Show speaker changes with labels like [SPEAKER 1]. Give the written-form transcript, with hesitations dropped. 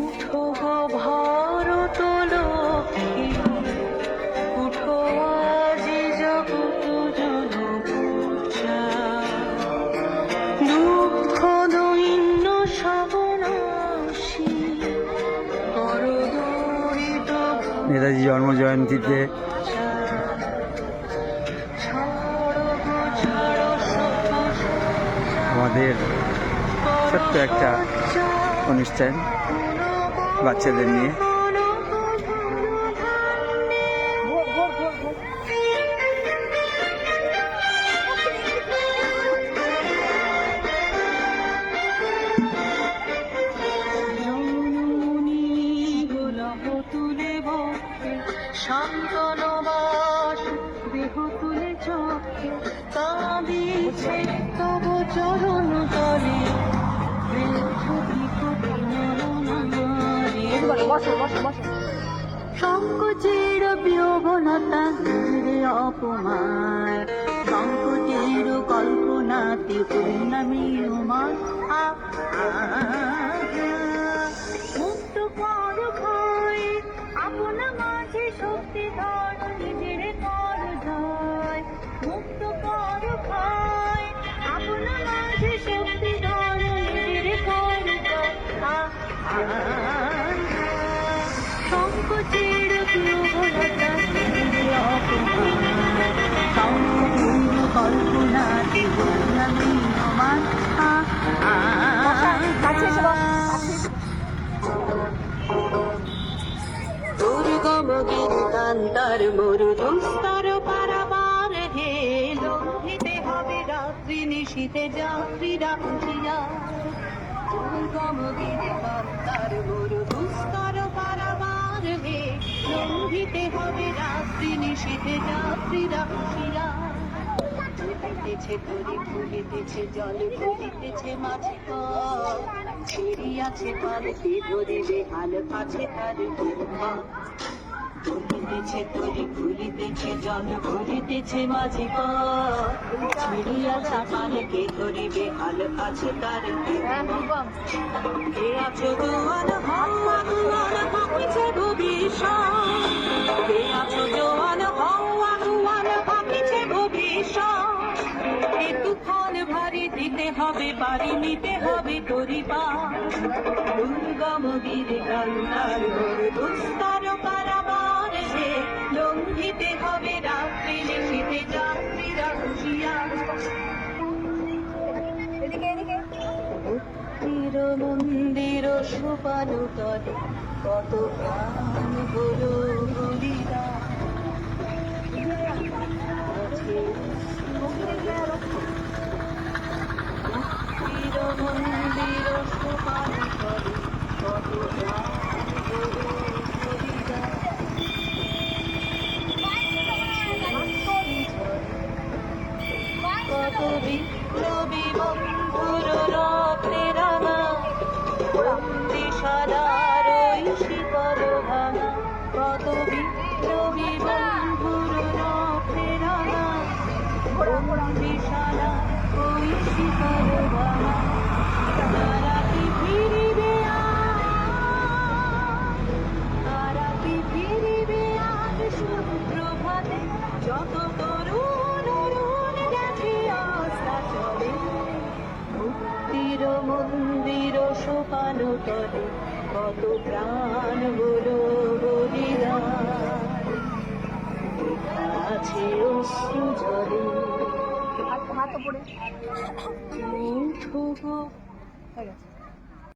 [SPEAKER 1] উঠো গো ভারত লক্ষ্মী, উঠো আজি জগৎ জনপূজা, দুঃখ দৈন্য সবনাশী করদরিত নেতাজি জন্ম জয়ন্তীতে আমাদের ছোট্ট একটা অনুষ্ঠান বাচ্চাদের নিয়ে। শান্তনবাস দেহ তুলে চোখে কাঁদিছে তব চরণ তলে, সংকোচের বিয়োগলতা ঘিরে অপমান, সংকোচের কল্পনাতে পূর্ণামী উমান, মুক্ত কর ভয় আপনা মাঝে শক্তি ধর, নিজের কর জয়, মুক্ত কর ভয় আপনা মাঝে শক্তি ধর, নিজের কর জয়, সংকোচের বিয়োগলতা ঘিরে অপমান, সংকোচের কল্পনাতে পূর্ণামী উমান। দুর্গমগির কান্তার মরু দুস্তর পারাবার হে, লঙ্ঘিতে হবে রাত্রি নিশীতে যাত্রীরা উঠিয়া, দুর্গমগির কান্তার মরু দুস্তর পারাবার হে, লঙ্ঘিতে হবে রাত্রি নিশীতে যাত্রীরা উঠিয়া, ফুলিতেছে তরি ফুলিতেছে জল ফুলিতেছে মাঝে কল, ছিড়িয়াছে পালকি ধরিবে হাল পাছে তার ফুলিতেছে তরি ফুলিতেছে জল ফুলিতেছে মাঝে কল, ছিড়িয়াছে পালকি ধরিবে হাল পাছে তার কে আছো জোয়ান হওয়া জোয়ান পাকিছে ভবিষ্যৎ, কে আছো জোয়ান হওয়া জোয়ান পাকিছে ভবিষ্যৎ, তুফান ভারী দিতে হবে বাড়ি নিতে হবে পরিবার, দুর্গমগির কান্তার দুস্তর পারাবার হে, লঙ্ঘিতে হবে রাত্রি নিশীতে যাত্রীরা হুঁশিয়ার, ভক্তির মন্দির সোপানো তলে কত প্রাণ হলো বলিদান, মন্দির সোপানো তলে কত প্রাণ হলো বলিদান, কত বিপ্লবী বন্ধুর রক্তে রাঙা, বন্দিশালার ওই শিকল ভাঙা, কত বিপ্লবী বন্ধুর রক্তে রাঙা, বন্দিশালা ওই শিকল ভাঙা, তারা কি ফিরিবে তারা কি ফিরিবে আজ সুপ্রভাতে, যত তরুণ অরুণ গেছে আস্থা চলে, মুক্তির মন্দির সোপানো তলে কত প্রাণ হলো বলিদান, আছে অশ্রু ঝরে উঠো গো।